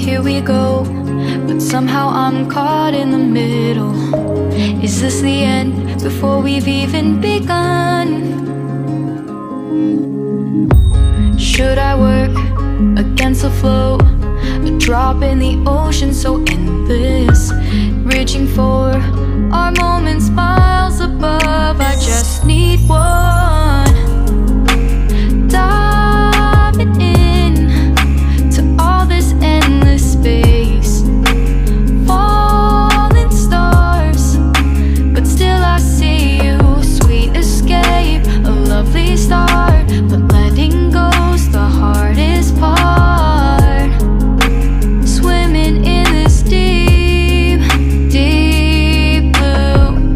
here we go, but somehow I'm caught in the middle. Is this the end before we've even begun? Should I work against the flow? A drop in the ocean so endless, reaching for our moments miles above. I just need one, diving in to all this endless space, falling stars, but still I see you. Sweet escape, a lovely start, but letting go's the hardest part. Swimming in this deep, deep blue.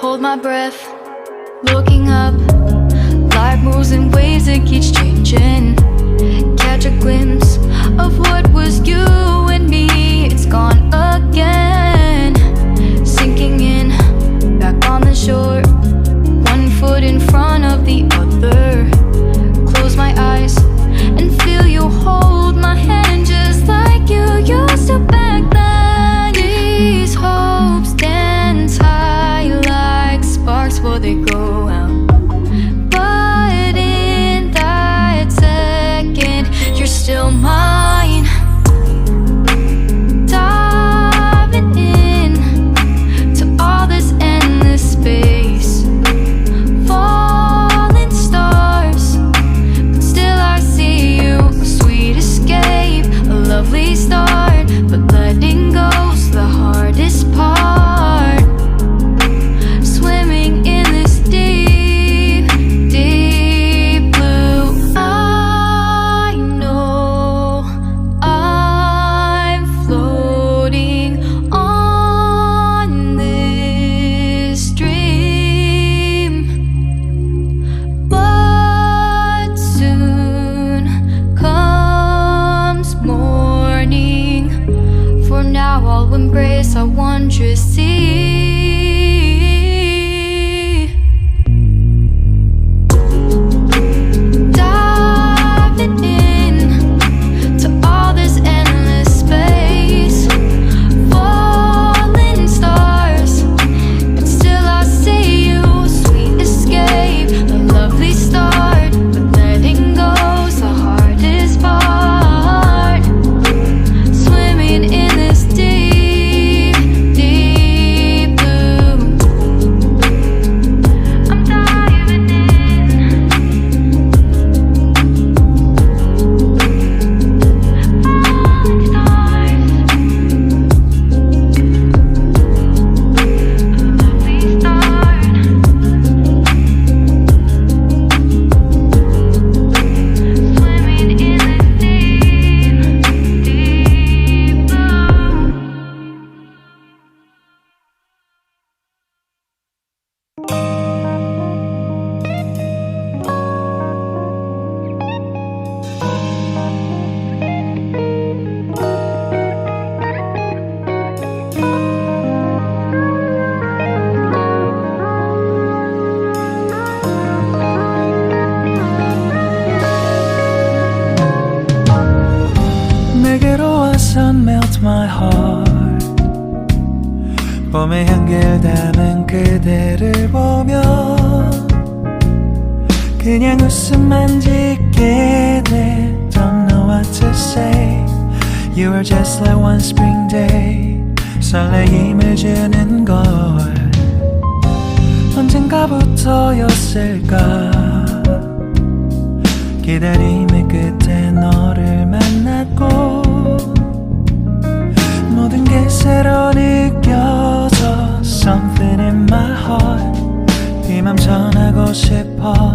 Hold my breath, looking up. Life moves in waves that keeps changing. Catch a glimpse of what was you and me. It's gone again, sinking in, back on the shore. One foot in front of the other. Close my eyes and feel you hold my hand just like you used to back then. These hopes dance high like sparks before they go out. But in that second, you're still mine. Diving in to all this endless space, falling stars, but still I see you. A sweet escape, a lovely start, but letting go's the hardest part. Swimming in this deep, deep blue. I know I'm floating on this dream, but soon comes morning. For now I'll embrace our wondrous sea. Diving in to all this endless space, falling stars, but still I see you. Sweet escape, a lovely start, but letting go's the hardest part. Swimming in this deep, deep blue. I'm diving in. Falling stars, lovely start. Swimming in this deep, deep blue. 내게로 와서 melt my heart. 봄의 향기를 담은 그대를 보며 그냥 웃음만 짓게 돼. Don't know what to say. You are just like one spring day. 설레임을 주는 걸. 언젠가부터였을까. 기다림의 끝에 너를 만났고 모든 게 새로 느껴져. Something in my heart. 네 맘 전하고 싶어.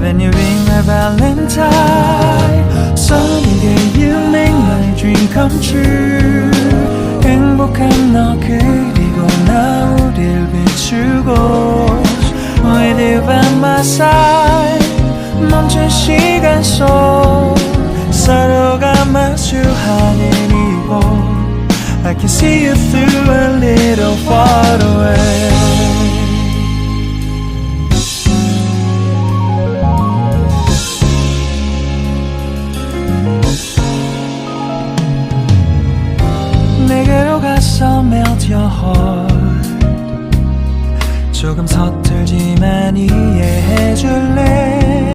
When you ring my valentine. Sunny day you make my dream come true. 행복한 너 그리고 나 우릴 비추고 With you by my side. 멈춘 시간 속 서로가 마주하는 이곳 I can see you through a little far away. 내게로 가서 melt your heart. 조금 서툴지만 이해해줄래.